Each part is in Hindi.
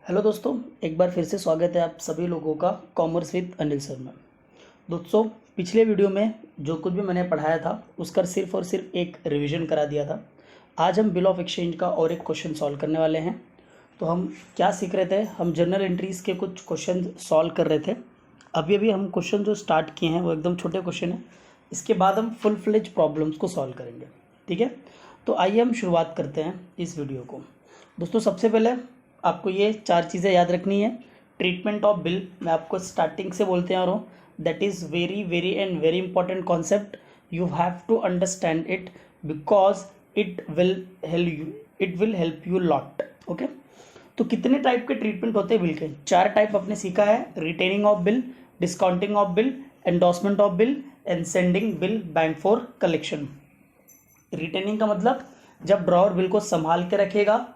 हेलो दोस्तों, एक बार फिर से स्वागत है आप सभी लोगों का कॉमर्स विद अनिल सर में। दोस्तों, पिछले वीडियो में जो कुछ भी मैंने पढ़ाया था उसका सिर्फ और सिर्फ एक रिवीजन करा दिया था। आज हम बिल ऑफ एक्सचेंज का और एक क्वेश्चन सॉल्व करने वाले हैं। तो हम क्या सीख रहे थे? हम जर्नल एंट्रीज़ के कुछ क्वेश्चन सॉल्व कर रहे थे। अभी अभी हम क्वेश्चन जो स्टार्ट किए हैं वो एकदम छोटे क्वेश्चन हैं। इसके बाद हम फुल फ्लेज प्रॉब्लम्स को सॉल्व करेंगे, ठीक है? तो आइए हम शुरुआत करते हैं इस वीडियो को। दोस्तों, सबसे पहले आपको ये 4 चीज़ें याद रखनी है। ट्रीटमेंट ऑफ बिल मैं आपको स्टार्टिंग से बोलते आ रहा हूँ, that is very very and very important concept. You have to understand it because it will help you lot. Okay, तो कितने टाइप के ट्रीटमेंट होते हैं बिल के? 4 टाइप आपने सीखा है: retaining of bill, discounting of bill, endorsement of bill and sending bill bank for collection. Retaining का मतलब जब ड्रॉवर बिल को संभाल के रखेगा,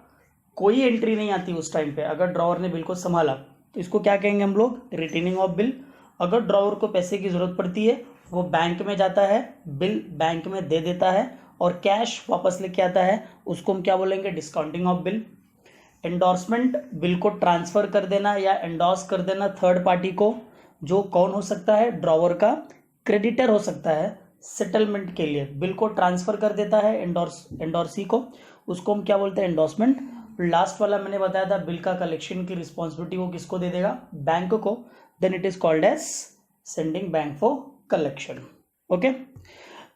कोई एंट्री नहीं आती उस टाइम पे, अगर ड्रॉवर ने बिल को संभाला तो इसको क्या कहेंगे हम लोग? Retaining of bill. अगर ड्रॉवर को पैसे की ज़रूरत पड़ती है, वो बैंक में जाता है, बिल बैंक में दे देता है और कैश वापस लेके आता है, उसको हम क्या बोलेंगे? Discounting of bill. Endorsement, bill को ट्रांसफ़र कर देना या एंडोर्स कर देना थर्ड पार्टी को, जो कौन हो सकता है? ड्रॉवर का क्रेडिटर हो सकता है। सेटलमेंट के लिए बिल को ट्रांसफ़र कर देता है एंडोर्सी को, उसको हम क्या बोलते हैं? एंडोर्समेंट। लास्ट वाला मैंने बताया था, बिल का कलेक्शन की रिस्पॉन्सिबिलिटी वो किसको दे देगा? बैंक को। Then it is called as sending bank for collection. Okay,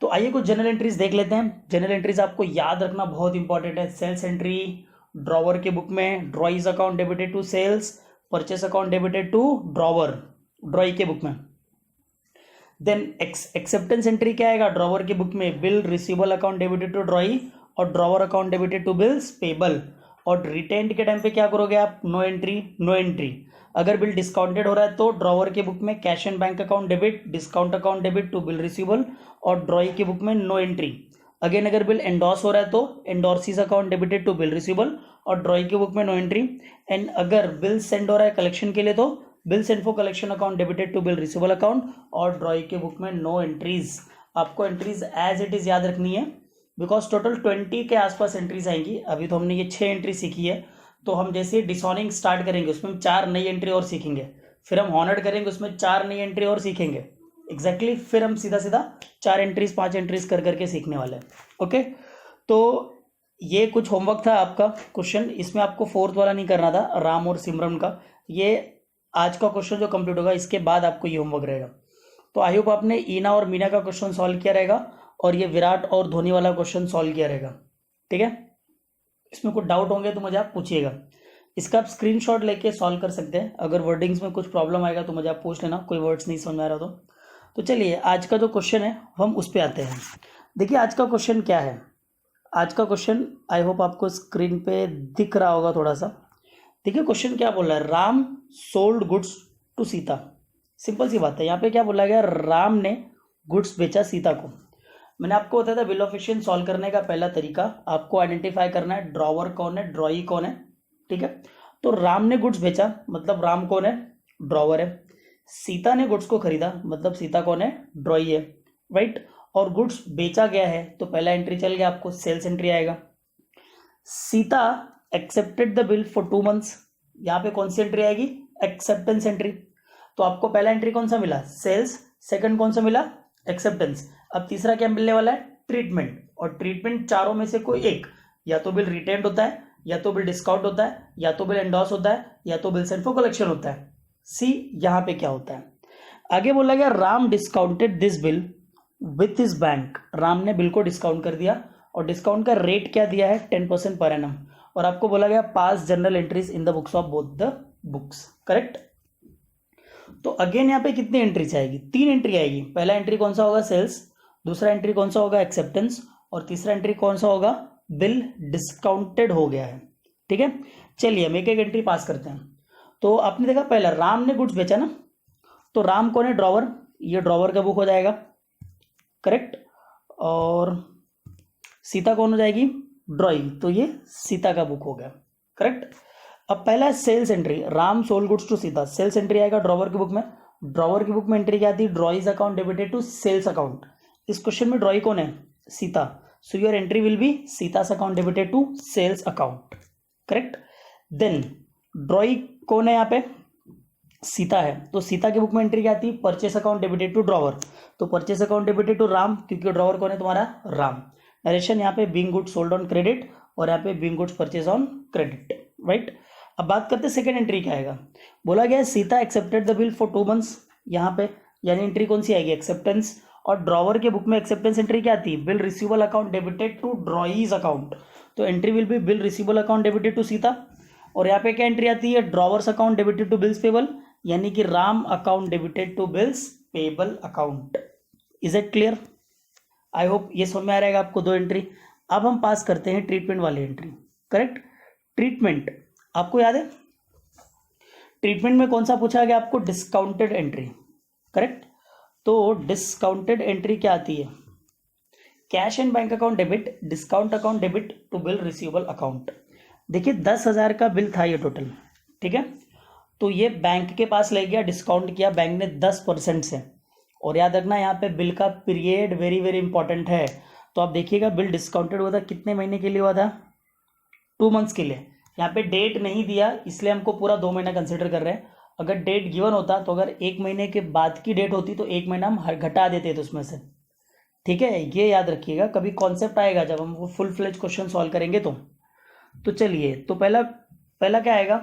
तो आइए कुछ जनरल एंट्रीज देख लेते हैं। जनरल एंट्रीज आपको याद रखना बहुत इंपॉर्टेंट है। सेल्स एंट्री ड्रॉवर के बुक में, drawee's account debited to sales, purchase account debited to drawer drawee के बुक में। देन एक्सेप्टेंस एंट्री क्या आएगा ड्रॉवर की बुक में? Bill receivable account debited to drawee और drawer account debited to bills payable. और रिटेंड के टाइम पे क्या करोगे आप? No entry, no entry. अगर बिल डिस्काउंटेड हो रहा है तो ड्रॉवर के बुक में cash and bank account debit, discount account debit to bill receivable, और ड्रॉई के बुक में नो एंट्री। अगेन अगर बिल एंडोर्स हो रहा है तो endorsee's account debited to bill receivable और ड्रॉई के बुक में नो एंट्री। एंड अगर बिल सेंड हो रहा है कलेक्शन के लिए तो bill send for collection account debited to bill receivable account और ड्रॉई के बुक में नो एंट्रीज। आपको एंट्रीज एज इट इज याद रखनी है बिकॉज टोटल 20 के आसपास एंट्रीज आएंगी। अभी तो हमने ये 6 एंट्री सीखी है, तो हम जैसे डिसऑनिंग स्टार्ट करेंगे उसमें 4 नई एंट्री और सीखेंगे, फिर हम हॉनर्ड करेंगे उसमें 4 नई एंट्री और सीखेंगे एग्जैक्टली फिर हम सीधा सीधा 4 एंट्रीज 5 एंट्रीज कर करके सीखने वाले हैं। ओके, तो ये कुछ होमवर्क था आपका क्वेश्चन। इसमें आपको 4th वाला नहीं करना था, राम और सिमरन का। ये आज का क्वेश्चन जो कंप्लीट होगा इसके बाद आपको ये होमवर्क रहेगा। तो आई होप आपने ईना और मीना का क्वेश्चन सॉल्व किया रहेगा और ये विराट और धोनी वाला क्वेश्चन सॉल्व किया रहेगा, ठीक है? इसमें कुछ डाउट होंगे तो मुझे आप पूछिएगा। इसका आप स्क्रीनशॉट लेके सॉल्व कर सकते हैं। अगर वर्डिंग्स में कुछ प्रॉब्लम आएगा तो मुझे आप पूछ लेना, कोई वर्ड्स नहीं समझ में आ रहा तो चलिए आज का जो क्वेश्चन है हम उस पर आते हैं। देखिए आज का क्वेश्चन क्या है। आज का क्वेश्चन आई होप आपको स्क्रीन पे दिख रहा होगा थोड़ा सा। देखिए क्वेश्चन क्या बोल रहा है, Ram sold goods to Sita. Simple सी बात है, यहाँ पे क्या बोला गया? राम ने गुड्स बेचा सीता को। मैंने आपको बताया था बिल ऑफ एक्सचेंज सॉल्व करने का पहला तरीका आपको आइडेंटिफाई करना है ड्रॉवर कौन है, ड्रॉई कौन है, ठीक है? तो राम ने गुड्स बेचा मतलब राम कौन है? ड्रॉवर है। सीता ने गुड्स को खरीदा मतलब सीता कौन है? ड्रॉई है, राइट? और गुड्स बेचा गया है तो पहला एंट्री चल गया, आपको सेल्स एंट्री आएगा। Sita accepted the bill for 2 months, यहाँ पे कौन सी एंट्री आएगी? Acceptance entry. तो आपको पहला एंट्री कौन सा मिला? सेल्स। सेकंड कौन सा मिला? एक्सेप्टेंस। अब तीसरा क्या मिलने वाला है? ट्रीटमेंट। और ट्रीटमेंट चारों में से कोई एक, या तो बिल रिटेंड होता है, या तो बिल डिस्काउंट होता है, या तो बिल एंडोर्स होता है, या तो बिल सेंड फॉर कलेक्शन होता है। सी यहाँ पे क्या होता है? आगे बोला गया Ram discounted this bill with his bank. Ram ने बिल को डिस्काउंट कर दिया और डिस्काउंट का रेट क्या दिया है? 10% पर एनम। और आपको बोला गया pass journal entries in the books of both the books, correct? तो अगेन यहाँ पे कितनी एंट्रीज आएगी? 3 एंट्री आएगी। पहला एंट्री कौन सा होगा? सेल्स। दूसरा एंट्री कौन सा होगा? एक्सेप्टेंस। और तीसरा एंट्री कौन सा होगा? बिल डिस्काउंटेड हो गया है, ठीक है? चलिए हम एक एक एंट्री पास करते हैं। तो आपने देखा पहला राम ने गुड्स बेचा ना, तो राम कौन है? ड्रॉवर। ये ड्रॉवर का बुक हो जाएगा, करेक्ट? और सीता कौन हो जाएगी? ड्रॉई। तो ये सीता का बुक हो गया, करेक्ट? अब पहला है sales entry, Ram sold goods to Sita. Sales entry आएगा ड्रॉवर की बुक में। ड्रॉवर की बुक में एंट्री क्या आती है? Drawee's account debited to sales account. इस क्वेश्चन में ड्रॉई कौन है? Sita. So your entry will be Sita's account debited to sales account, correct? Then drawee कौन है यहाँ पे? सीता है। तो सीता की बुक में एंट्री क्या आती है? Purchase account debited to drawer. तो purchase account debited to Ram, क्योंकि ड्रॉवर कौन है तुम्हारा? राम। नरेशन यहाँ पे being goods sold on credit और यहाँ पे being goods purchase on credit, right. अब बात करते हैं सेकंड एंट्री क्या आएगा। बोला गया है Sita accepted the bill for 2 months यहाँ पे, यानी एंट्री कौन सी आएगी? एक्सेप्टेंस। और ड्रॉवर के बुक में एक्सेप्टेंस एंट्री क्या आती है? Bill receivable account debited to drawee's account. तो entry will be bill receivable account debited to Sita. और यहाँ पे क्या एंट्री आती है? Drawer's account debited to bills payable, यानी कि Ram account debited to bills payable account. Is it clear? I hope ये समझ में आ रहेगा आपको 2 एंट्री। अब हम पास करते हैं ट्रीटमेंट वाली एंट्री। करेक्ट। ट्रीटमेंट आपको याद है, ट्रीटमेंट में कौन सा पूछा गया आपको? Discounted entry. करेक्ट। तो डिस्काउंटेड एंट्री क्या आती है? Cash and bank account debit, discount account debit to bill receivable account. देखिए 10,000 का बिल था ये टोटल, ठीक है। तो ये बैंक के पास ले गया, डिस्काउंट किया बैंक ने 10% से। और याद रखना यहाँ पे बिल का पीरियड वेरी वेरी इंपॉर्टेंट है। तो आप देखिएगा बिल डिस्काउंटेड हुआ था कितने महीने के लिए हुआ था? 2 months के लिए। यहाँ पे डेट नहीं दिया इसलिए हमको पूरा 2 महीना कंसिडर कर रहे हैं। अगर डेट गिवन होता तो अगर 1 महीने के बाद की डेट होती तो 1 महीना हम घटा देते थे उसमें से, ठीक है। ये याद रखिएगा, कभी कॉन्सेप्ट आएगा जब हम वो फुल फ्लेज क्वेश्चन सॉल्व करेंगे तो चलिए, तो पहला क्या आएगा?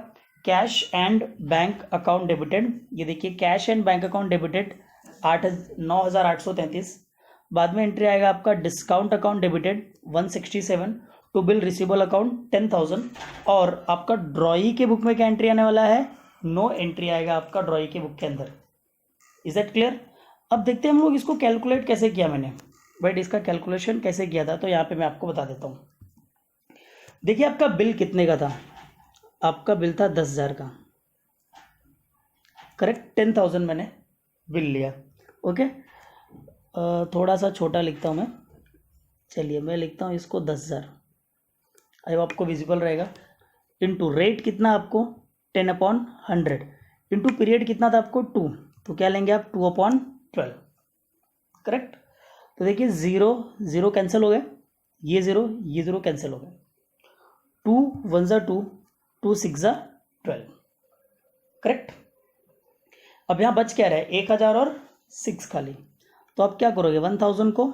Cash and bank account debited. ये देखिए cash and bank account debited 9,833। बाद में एंट्री आएगा आपका discount account debited 167 to bill receivable account 10,000। और आपका ड्रॉई के बुक में क्या एंट्री आने वाला है? नो एंट्री आएगा आपका ड्रॉई के बुक के अंदर। Is that clear? अब देखते हैं हम लोग इसको कैलकुलेट कैसे किया मैंने, बट इसका कैलकुलेशन कैसे किया था तो यहाँ पे मैं आपको बता देता हूँ। देखिए आपका बिल कितने का था? आपका बिल था 10,000 का। करेक्ट। 10,000 मैंने बिल लिया। ओके। थोड़ा सा छोटा लिखता हूँ मैं, चलिए मैं लिखता हूँ इसको 10,000। आई होप आपको विजिबल रहेगा। इनटू रेट कितना आपको? 10/100। इनटू पीरियड कितना था आपको? 2। तो क्या लेंगे आप? 2/12। करेक्ट। तो देखिए 0 0 कैंसिल हो गए, ये 0 कैंसिल हो गए। 2 1 ज़ा 2, 2 6 ज़ा 12। करेक्ट। अब यहाँ बच क्या रहा है? 1,000 और 6 खाली। तो आप क्या करोगे? 1,000 को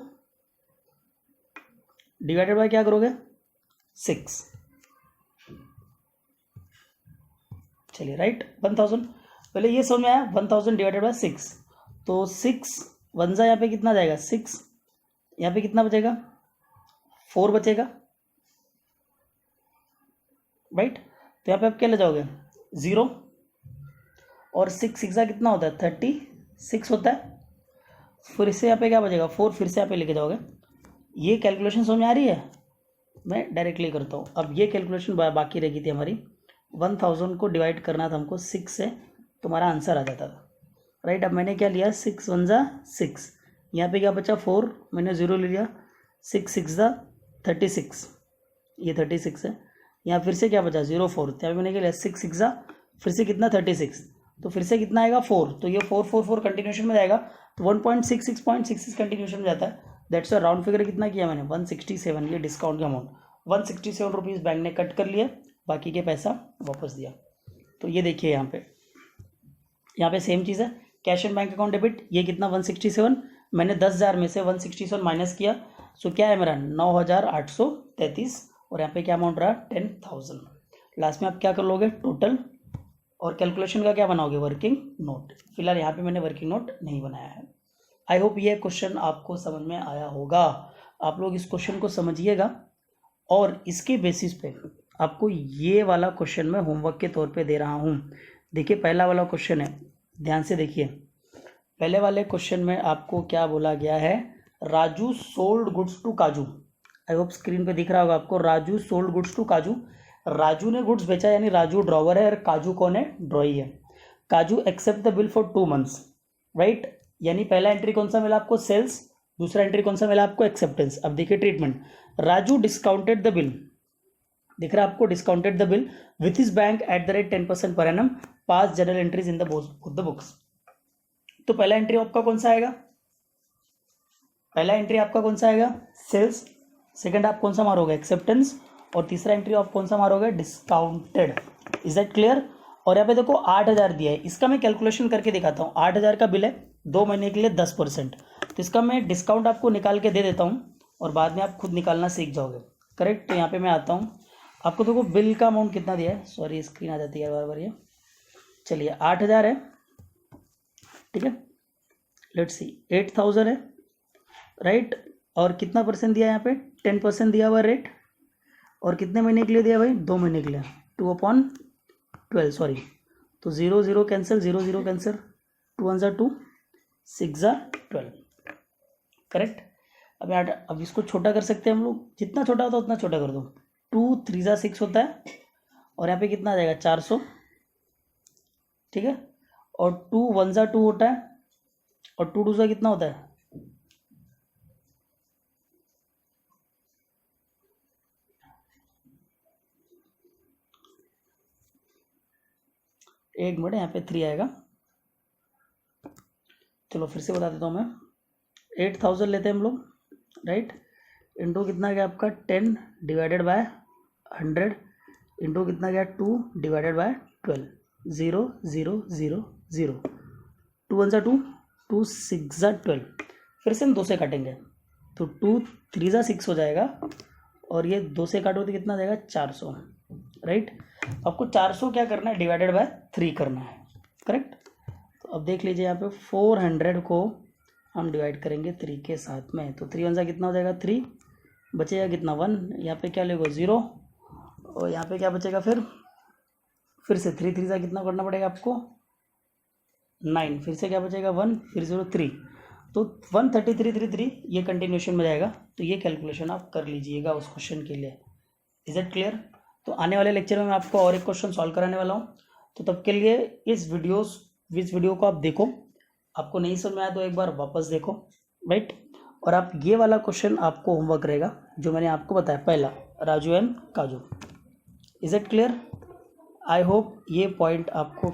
डिवाइडेड बाय क्या करोगे? 6। चलिए राइट। 1,000 पहले ये समझ में आया। 1,000 डिवाइडेड बाय 6। तो 6 1 ज़ा यहाँ पे कितना जाएगा? 6। यहाँ पे कितना बचेगा? 4 बचेगा, राइट। तो यहाँ पे आप क्या ले जाओगे? 0 और 6 6 कितना होता है? 36 होता है। फिर इससे यहाँ पे क्या बचेगा? 4। फिर से यहाँ पे लेके जाओगे। ये कैलकुलेशन समझ में आ रही है? मैं डायरेक्टली करता हूँ। अब ये कैलकुलेशन बाकी रह गई थी हमारी। 1,000 को डिवाइड करना था हमको 6 से, तुम्हारा आंसर आ जाता था, राइट। अब मैंने क्या लिया? 6 1 ज़ा 6। यहाँ पे क्या बचा? 4। मैंने 0 ले लिया। 6 6 ज़ा 36, ये 36 है। यहाँ फिर से क्या बचा? 0 4। यहाँ मैंने क्या लिया? 6 6 ज़ा फिर से कितना? 36। तो फिर से कितना आएगा? 4। तो ये 4 4 4 कंटिन्यूशन में जाएगा। तो 1.66 कंटिन्यूशन में जाता है। दैट्स अ राउंड फिगर कितना किया मैंने? 167। ये डिस्काउंट का अमाउंट 167 रुपीज़ बैंक ने कट कर लिया, बाकी के पैसा वापस दिया। तो ये देखिए यहाँ पे सेम चीज़ है। Cash and bank account debit, ये कितना? 167। मैंने 10,000 में से 167 माइनस किया। सो क्या है मेरा? 9,833। और यहाँ पे क्या अमाउंट रहा? 10,000। लास्ट में आप क्या कर लोगे? टोटल और कैलकुलेशन का क्या बनाओगे? Working note. फिलहाल यहाँ पे मैंने वर्किंग नोट नहीं बनाया है। आई होप ये क्वेश्चन आपको समझ में आया होगा। आप लोग इस क्वेश्चन को समझिएगा और इसके बेसिस पे आपको ये वाला क्वेश्चन मैं होमवर्क के तौर पे दे रहा हूँ। देखिए पहला वाला क्वेश्चन है, ध्यान से देखिए। पहले वाले क्वेश्चन में आपको क्या बोला गया है? राजू सोल्ड गुड्स टू काजू। आई होप स्क्रीन पे दिख रहा होगा आपको। राजू सोल्ड गुड्स टू काजू। राजू ने गुड्स बेचा, यानी राजू ड्रॉवर है और काजू कौन है? ड्रॉई है। काजू accept the bill for 2 months, right. यानी पहला एंट्री कौन सा मिला आपको? सेल्स। दूसरा एंट्री कौन सा मिला आपको? एक्सेप्टेंस। अब देखिए treatment. Raju discounted the bill, दिख रहा है आपको? Discounted the bill with his bank at the rate 10% per annum, pass journal entries in the books. तो पहला एंट्री आपका कौन सा आएगा? पहला एंट्री आपका कौन सा आएगा? सेल्स। सेकंड आप कौन सा मारोगे? एक्सेप्टेंस। और तीसरा एंट्री आप कौन सा मारोगे, डिस्काउंटेड। Is that clear. और यहाँ पे देखो 8,000 दिया है, इसका मैं कैलकुलेशन करके दिखाता हूँ। 8,000 का बिल है, 2 महीने के लिए 10%, तो इसका मैं डिस्काउंट आपको निकाल के दे देता हूँ और बाद में आप खुद निकालना सीख जाओगे। करेक्ट। तो यहाँ पे मैं आता हूँ, आपको देखो बिल का अमाउंट कितना दिया है, सॉरी स्क्रीन आ जाती है बार बार ये। चलिए 8,000 है, ठीक है। लेट्स सी 8,000 है, राइट। और कितना परसेंट दिया है यहाँ पे, 10% दिया हुआ रेट। और कितने महीने के लिए दिया भाई, 2 महीने के लिए, 2/12, सॉरी। तो 0 0 कैंसिल, 0 0 कैंसिल, 2 1 2, 6 12, करेक्ट। अब इसको छोटा कर सकते हैं हम लोग, जितना छोटा होता है उतना छोटा कर दो। 2 3 6 होता है, और यहाँ पे कितना आ जाएगा, 400, ठीक है। और 2 1 2 होता है, और 2 2 कितना होता है, एक मिनट, यहाँ पे 3 आएगा। चलो फिर से बता देता हूँ मैं। 8,000 लेते हैं हम लोग, राइट। इंटू कितना गया आपका 10 डिवाइडेड बाय 100, इंटू कितना गया 2 डिवाइडेड बाय 12, 0 0 0 0, 2 1 2, 2 6 12। फिर से हम 2 से काटेंगे, तो 2 3 6 हो जाएगा, और ये 2 से काटो तो कितना आ जाएगा, 400, राइट। आपको 400 क्या करना है, डिवाइडेड बाय 3 करना है, करेक्ट। तो अब देख लीजिए यहाँ पे 400 को हम डिवाइड करेंगे 3 के साथ में, तो 3 1 कितना हो जाएगा, 3, बचेगा कितना 1, यहाँ पे क्या लेगा 0, और यहाँ पे क्या बचेगा, फिर से 3 3 कितना करना पड़ेगा आपको 9, फिर से क्या बचेगा 1, फिर 0 3, तो 133 ये कंटिन्यूशन में जाएगा। तो ये कैलकुलेशन आप कर लीजिएगा उस क्वेश्चन के लिए। Is it clear. तो आने वाले लेक्चर में मैं आपको और एक क्वेश्चन सॉल्व कराने वाला हूँ, तो तब के लिए इस वीडियो को आप देखो, आपको नहीं समझ में आया तो एक बार वापस देखो, राइट। और आप ये वाला क्वेश्चन आपको होमवर्क रहेगा जो मैंने आपको बताया पहला, राजू एंड काजू। Is it clear. I hope ये पॉइंट आपको